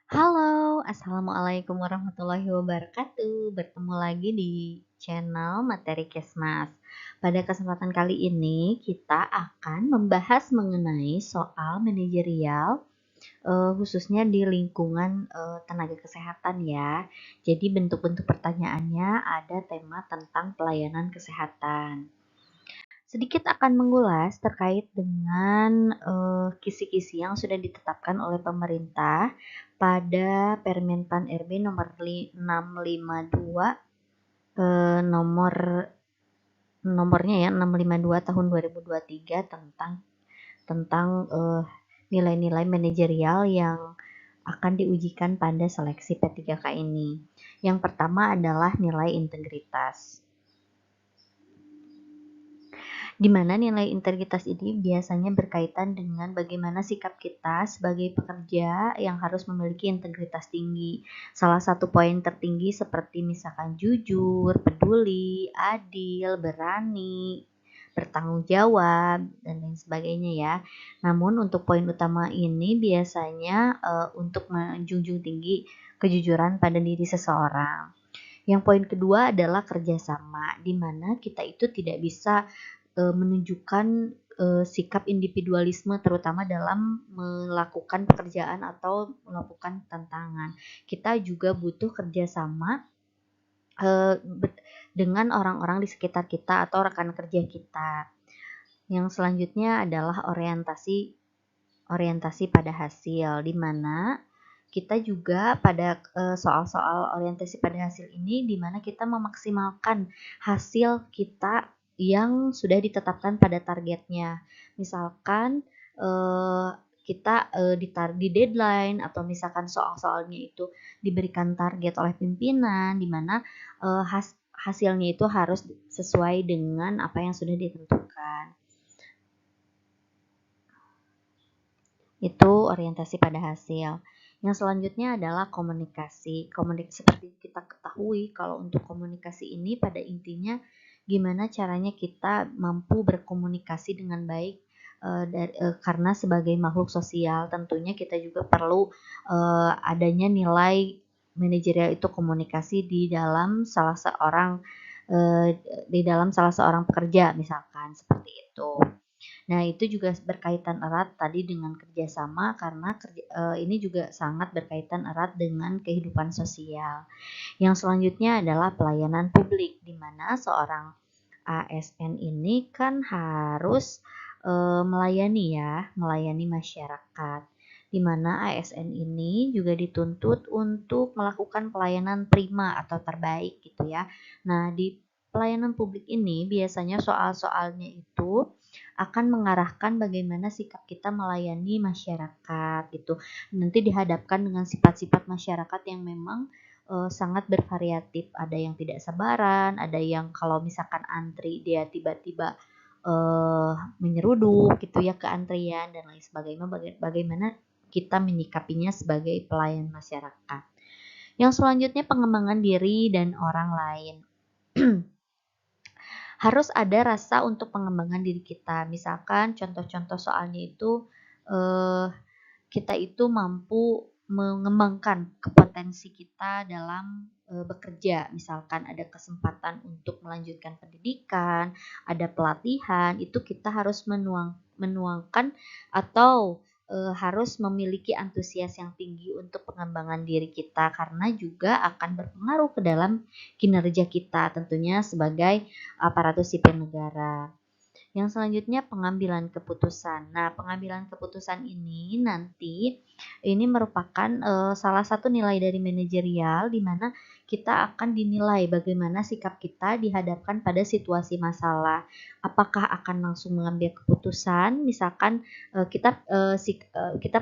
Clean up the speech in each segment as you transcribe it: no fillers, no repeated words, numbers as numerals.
Halo, assalamualaikum warahmatullahi wabarakatuh. Bertemu lagi di channel Materi Kesmas. Pada kesempatan kali ini, kita akan membahas mengenai soal manajerial, khususnya di lingkungan tenaga kesehatan ya. Jadi bentuk-bentuk pertanyaannya ada tema tentang pelayanan kesehatan. Sedikit akan mengulas terkait dengan kisi-kisi yang sudah ditetapkan oleh pemerintah pada Permenpan RB nomor 652 nomor nomornya ya 652 tahun 2023 tentang nilai-nilai manajerial yang akan diujikan pada seleksi P3K ini. Yang pertama adalah nilai integritas, di mana nilai integritas ini biasanya berkaitan dengan bagaimana sikap kita sebagai pekerja yang harus memiliki integritas tinggi. Salah satu poin tertinggi seperti misalkan jujur, peduli, adil, berani, bertanggung jawab, dan lain sebagainya ya. Namun untuk poin utama ini biasanya untuk menjunjung tinggi kejujuran pada diri seseorang. Yang poin kedua adalah kerjasama, di mana kita itu tidak bisa menunjukkan sikap individualisme terutama dalam melakukan pekerjaan atau melakukan tantangan. Kita juga butuh kerjasama dengan orang-orang di sekitar kita atau rekan kerja kita. Yang selanjutnya adalah orientasi pada hasil, di mana kita juga pada soal-soal orientasi pada hasil ini di mana kita memaksimalkan hasil kita yang sudah ditetapkan pada targetnya. Misalkan kita di deadline atau misalkan soal-soalnya itu diberikan target oleh pimpinan di mana hasilnya itu harus sesuai dengan apa yang sudah ditentukan. Itu orientasi pada hasil. Yang selanjutnya adalah komunikasi. Seperti kita ketahui kalau untuk komunikasi ini pada intinya gimana caranya kita mampu berkomunikasi dengan baik karena sebagai makhluk sosial tentunya kita juga perlu adanya nilai manajerial itu komunikasi di dalam salah seorang pekerja misalkan seperti itu. Nah, itu juga berkaitan erat tadi dengan kerjasama karena ini juga sangat berkaitan erat dengan kehidupan sosial. Yang selanjutnya adalah pelayanan publik, di mana seorang ASN ini kan harus melayani masyarakat. Di mana ASN ini juga dituntut untuk melakukan pelayanan prima atau terbaik gitu ya. Nah, di pelayanan publik ini biasanya soal-soalnya itu akan mengarahkan bagaimana sikap kita melayani masyarakat gitu. Nanti dihadapkan dengan sifat-sifat masyarakat yang memang sangat bervariatif. Ada yang tidak sabaran, ada yang kalau misalkan antri dia tiba-tiba menyeruduk gitu ya ke antrian dan lain sebagainya. Bagaimana kita menyikapinya sebagai pelayan masyarakat. Yang selanjutnya pengembangan diri dan orang lain. Harus ada rasa untuk pengembangan diri kita. Misalkan contoh-contoh soalnya itu kita itu mampu mengembangkan kompetensi kita dalam bekerja. Misalkan ada kesempatan untuk melanjutkan pendidikan, ada pelatihan, itu kita harus menuangkan atau harus memiliki antusias yang tinggi untuk pengembangan diri kita karena juga akan berpengaruh ke dalam kinerja kita tentunya sebagai aparatur sipil negara. Yang selanjutnya pengambilan keputusan. Nah, pengambilan keputusan ini nanti ini merupakan salah satu nilai dari manajerial di mana kita akan dinilai bagaimana sikap kita dihadapkan pada situasi masalah. Apakah akan langsung mengambil keputusan? Misalkan kita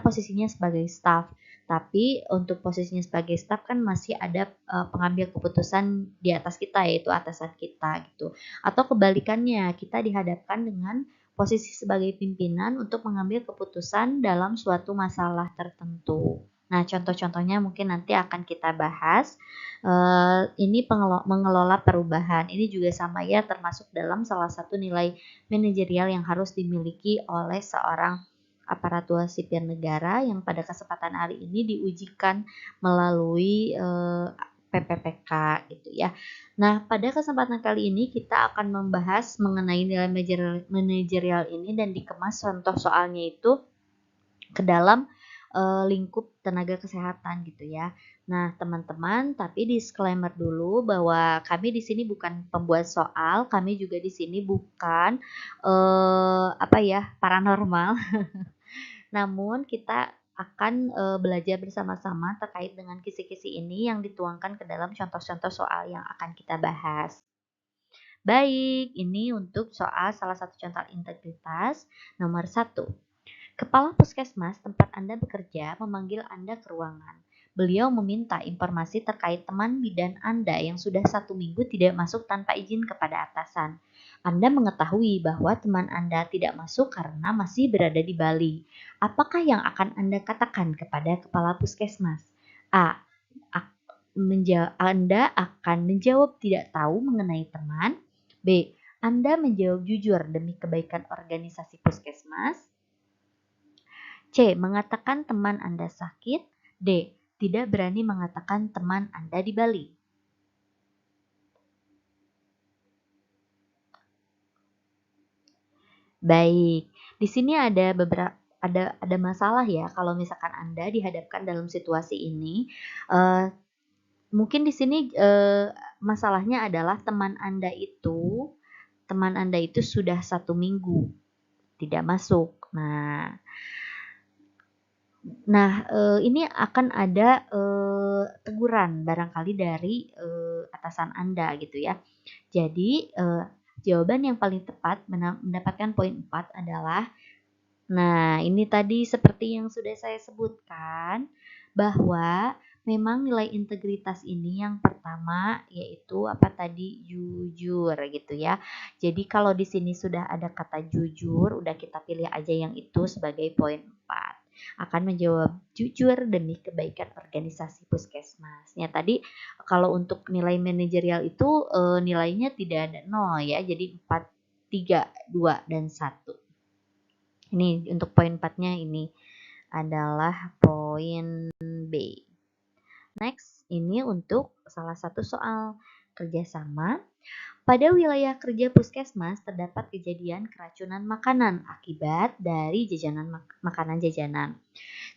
posisinya sebagai staff, tapi untuk posisinya sebagai staff kan masih ada pengambil keputusan di atas kita yaitu atasan kita gitu. Atau kebalikannya, kita dihadapkan dengan posisi sebagai pimpinan untuk mengambil keputusan dalam suatu masalah tertentu. Nah, contoh-contohnya mungkin nanti akan kita bahas. Ini mengelola perubahan. Ini juga sama ya, termasuk dalam salah satu nilai manajerial yang harus dimiliki oleh seorang aparatur sipil negara yang pada kesempatan hari ini diujikan melalui PPPK gitu ya. Nah, pada kesempatan kali ini kita akan membahas mengenai nilai manajerial ini dan dikemas contoh soalnya itu ke dalam lingkup tenaga kesehatan gitu ya. Nah, teman-teman, tapi disclaimer dulu bahwa kami di sini bukan pembuat soal, kami juga di sini bukan paranormal. Namun kita akan belajar bersama-sama terkait dengan kisi-kisi ini yang dituangkan ke dalam contoh-contoh soal yang akan kita bahas. Baik, ini untuk soal salah satu contoh integritas nomor 1. Kepala puskesmas tempat Anda bekerja memanggil Anda ke ruangan. Beliau meminta informasi terkait teman bidan Anda yang sudah 1 minggu tidak masuk tanpa izin kepada atasan. Anda mengetahui bahwa teman Anda tidak masuk karena masih berada di Bali. Apakah yang akan Anda katakan kepada kepala puskesmas? A. Anda akan menjawab tidak tahu mengenai teman. B. Anda menjawab jujur demi kebaikan organisasi puskesmas. C. Mengatakan teman Anda sakit. D. Tidak berani mengatakan teman Anda di Bali. Baik, di sini ada masalah ya kalau misalkan Anda dihadapkan dalam situasi ini. Mungkin di sini masalahnya adalah teman Anda itu sudah 1 minggu tidak masuk. Nah, ini akan ada teguran barangkali dari atasan Anda gitu ya. Jadi, jawaban yang paling tepat mendapatkan poin 4 adalah, nah ini tadi seperti yang sudah saya sebutkan, bahwa memang nilai integritas ini yang pertama yaitu jujur gitu ya. Jadi kalau di sini sudah ada kata jujur, udah kita pilih aja yang itu sebagai poin 4. Akan menjawab jujur demi kebaikan organisasi puskesmas. Ya tadi kalau untuk nilai manajerial itu nilainya tidak ada 0 ya, jadi 4, 3, 2, dan 1. Ini untuk poin 4-nya ini adalah poin B. Next, ini untuk salah satu soal kerjasama. Pada wilayah kerja puskesmas terdapat kejadian keracunan makanan akibat dari makanan jajanan.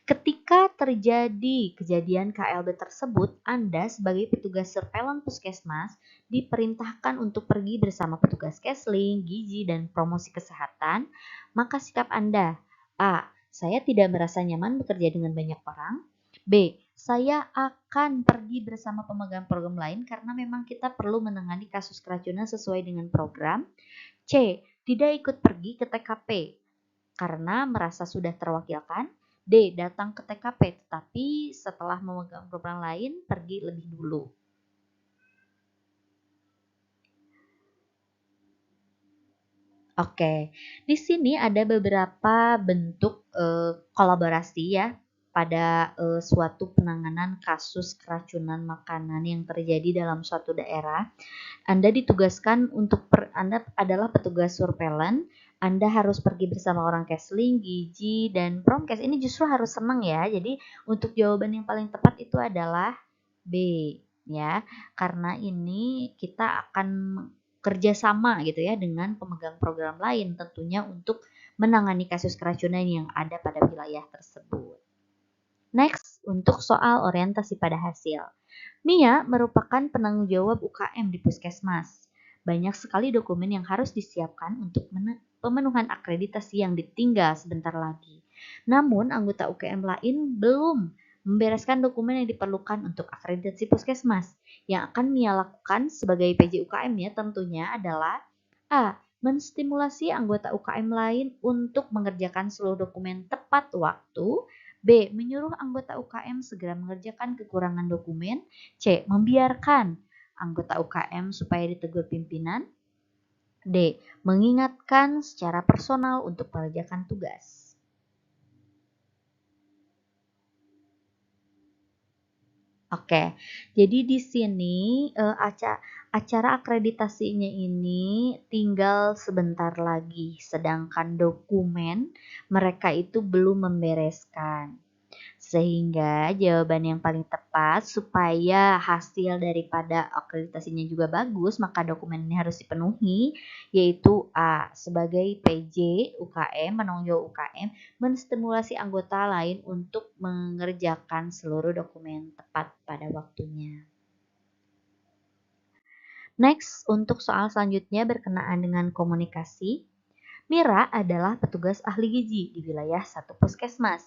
Ketika terjadi kejadian KLB tersebut, Anda sebagai petugas surveillance puskesmas diperintahkan untuk pergi bersama petugas Kesling, gizi, dan promosi kesehatan. Maka sikap Anda: A. Saya tidak merasa nyaman bekerja dengan banyak orang. B. Saya akan pergi bersama pemegang program lain karena memang kita perlu menangani kasus keracunan sesuai dengan program. C. Tidak ikut pergi ke TKP karena merasa sudah terwakilkan. D. Datang ke TKP tetapi setelah memegang program lain pergi lebih dulu. Oke, di sini ada beberapa bentuk kolaborasi ya pada suatu penanganan kasus keracunan makanan yang terjadi dalam suatu daerah. Anda ditugaskan Anda adalah petugas surveillance. Anda harus pergi bersama orang Kesling, gizi, dan promkes. Ini justru harus senang ya. Jadi untuk jawaban yang paling tepat itu adalah B ya. Karena ini kita akan kerjasama gitu ya dengan pemegang program lain tentunya untuk menangani kasus keracunan yang ada pada wilayah tersebut. Next, untuk soal orientasi pada hasil. Mia merupakan penanggung jawab UKM di puskesmas. Banyak sekali dokumen yang harus disiapkan untuk pemenuhan akreditasi yang ditinggal sebentar lagi. Namun, anggota UKM lain belum membereskan dokumen yang diperlukan untuk akreditasi puskesmas. Yang akan Mia lakukan sebagai PJ UKM ya tentunya adalah A. Menstimulasi anggota UKM lain untuk mengerjakan seluruh dokumen tepat waktu. B. Menyuruh anggota UKM segera mengerjakan kekurangan dokumen. C. Membiarkan anggota UKM supaya ditegur pimpinan. D. Mengingatkan secara personal untuk mengerjakan tugas. Oke, jadi di sini acara akreditasinya ini tinggal sebentar lagi, sedangkan dokumen mereka itu belum membereskan. Sehingga jawaban yang paling tepat supaya hasil daripada akreditasinya juga bagus, maka dokumen ini harus dipenuhi, yaitu A. Sebagai PJ UKM, penanggung jawab UKM, menstimulasi anggota lain untuk mengerjakan seluruh dokumen tepat pada waktunya. Next, untuk soal selanjutnya berkenaan dengan komunikasi. Mira adalah petugas ahli gizi di wilayah satu puskesmas.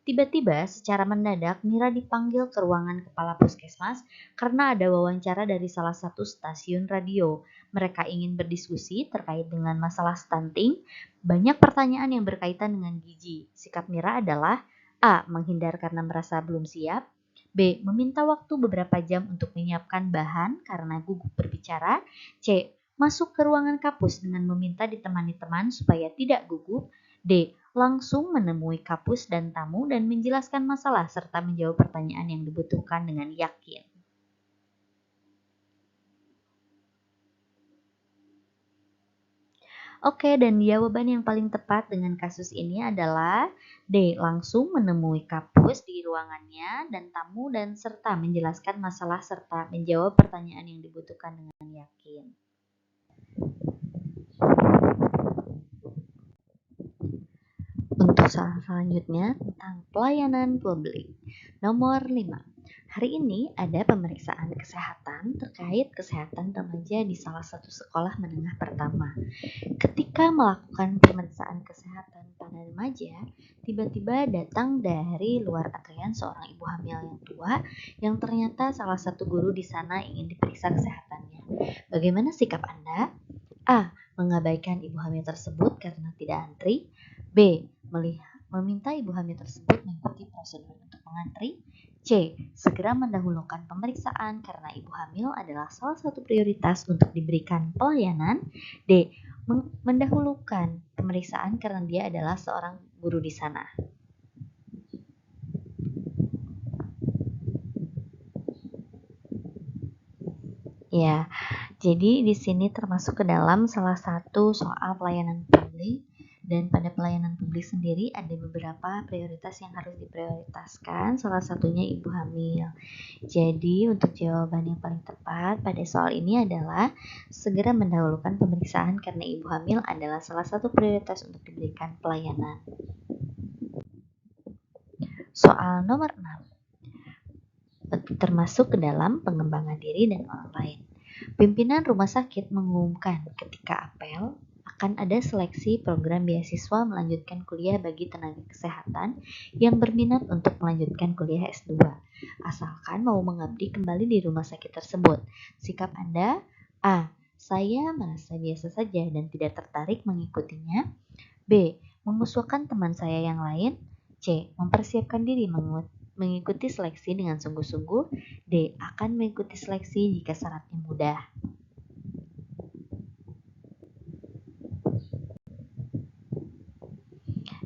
Tiba-tiba secara mendadak Mira dipanggil ke ruangan kepala puskesmas karena ada wawancara dari salah satu stasiun radio. Mereka ingin berdiskusi terkait dengan masalah stunting. Banyak pertanyaan yang berkaitan dengan gizi. Sikap Mira adalah A. Menghindar karena merasa belum siap. B. Meminta waktu beberapa jam untuk menyiapkan bahan karena gugup berbicara. C. Masuk ke ruangan kapus dengan meminta ditemani teman supaya tidak gugup. D. Langsung menemui kapus dan tamu dan menjelaskan masalah serta menjawab pertanyaan yang dibutuhkan dengan yakin. Oke, dan jawaban yang paling tepat dengan kasus ini adalah D. Langsung menemui kapus di ruangannya dan tamu dan serta menjelaskan masalah serta menjawab pertanyaan yang dibutuhkan dengan yakin. Untuk soal selanjutnya tentang pelayanan publik. Nomor 5. Hari ini ada pemeriksaan kesehatan terkait kesehatan remaja di salah satu sekolah menengah pertama. Ketika melakukan pemeriksaan kesehatan pada remaja, tiba-tiba datang dari luar antrian seorang ibu hamil yang tua yang ternyata salah satu guru di sana ingin diperiksa kesehatannya. Bagaimana sikap Anda? A. Mengabaikan ibu hamil tersebut karena tidak antri. B. Meminta ibu hamil tersebut mengikuti prosedur untuk mengantri. C. Segera mendahulukan pemeriksaan karena ibu hamil adalah salah satu prioritas untuk diberikan pelayanan. D. Mendahulukan pemeriksaan karena dia adalah seorang guru di sana. Ya, jadi di sini termasuk ke dalam salah satu soal pelayanan publik, dan pada pelayanan publik sendiri ada beberapa prioritas yang harus diprioritaskan, salah satunya ibu hamil. Jadi untuk jawaban yang paling tepat pada soal ini adalah segera mendahulukan pemeriksaan karena ibu hamil adalah salah satu prioritas untuk diberikan pelayanan. Soal nomor 6 termasuk ke dalam pengembangan diri dan orang lain. Pimpinan rumah sakit mengumumkan ketika apel akan ada seleksi program beasiswa melanjutkan kuliah bagi tenaga kesehatan yang berminat untuk melanjutkan kuliah S2, asalkan mau mengabdi kembali di rumah sakit tersebut. Sikap Anda? A. Saya merasa biasa saja dan tidak tertarik mengikutinya. B. Mengusulkan teman saya yang lain. C. Mempersiapkan diri mengikuti seleksi dengan sungguh-sungguh. D. Akan mengikuti seleksi jika syaratnya mudah.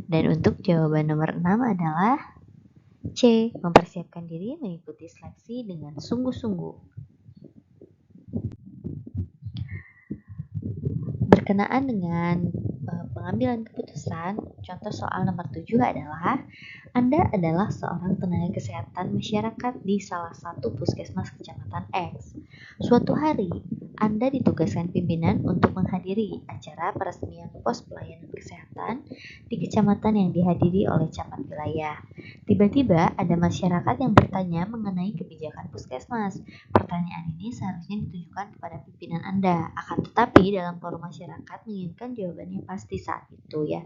Dan untuk jawaban nomor 6 adalah C. Mempersiapkan diri mengikuti seleksi dengan sungguh-sungguh. Berkenaan dengan pengambilan keputusan, contoh soal nomor 7 adalah Anda adalah seorang tenaga kesehatan masyarakat di salah satu puskesmas kecamatan X. Suatu hari, Anda ditugaskan pimpinan untuk menghadiri acara peresmian pos pelayanan kesehatan di kecamatan yang dihadiri oleh camat wilayah. Tiba-tiba ada masyarakat yang bertanya mengenai kebijakan puskesmas. Pertanyaan ini seharusnya ditujukan kepada pimpinan Anda, akan tetapi dalam forum masyarakat menginginkan jawaban yang pasti saat itu ya.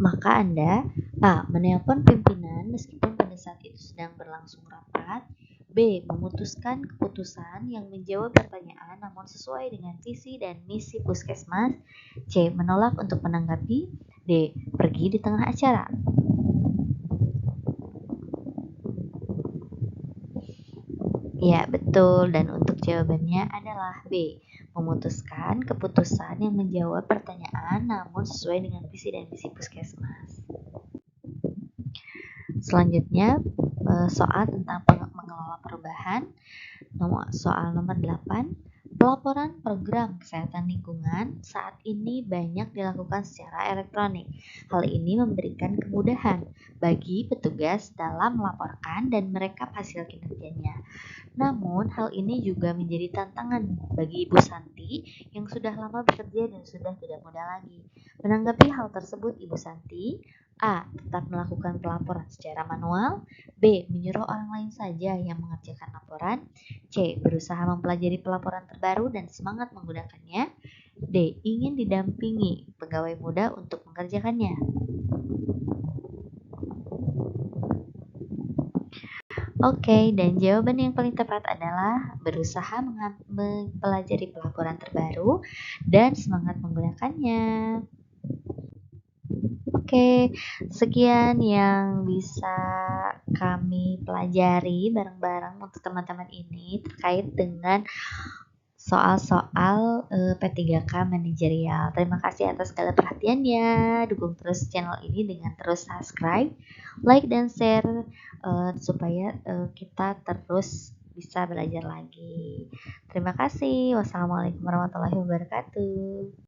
Maka Anda A. Menelpon pimpinan meskipun pada saat itu sedang berlangsung rapat. B. Memutuskan keputusan yang menjawab pertanyaan namun sesuai dengan visi dan misi puskesmas. C. Menolak untuk menanggapi. D. Pergi di tengah acara. Ya, betul. Dan untuk jawabannya adalah B. Memutuskan keputusan yang menjawab pertanyaan namun sesuai dengan visi dan misi puskesmas. Selanjutnya, soal tentang mengelola perubahan. Soal nomor 8, pelaporan program kesehatan lingkungan saat ini banyak dilakukan secara elektronik. Hal ini memberikan kemudahan bagi petugas dalam melaporkan dan merekap hasil kinerjanya. Namun, hal ini juga menjadi tantangan bagi Ibu Santi yang sudah lama bekerja dan sudah tidak muda lagi. Menanggapi hal tersebut, Ibu Santi, A. Tetap melakukan pelaporan secara manual. B. Menyuruh orang lain saja yang mengerjakan laporan. C. Berusaha mempelajari pelaporan terbaru dan semangat menggunakannya. D. Ingin didampingi pegawai muda untuk mengerjakannya. Oke, dan jawaban yang paling tepat adalah berusaha mempelajari pelaporan terbaru dan semangat menggunakannya. Oke, sekian yang bisa kami pelajari bareng-bareng untuk teman-teman ini terkait dengan soal-soal P3K manajerial. Terima kasih atas segala perhatiannya. Dukung terus channel ini dengan terus subscribe, like, dan share supaya kita terus bisa belajar lagi. Terima kasih. Wassalamualaikum warahmatullahi wabarakatuh.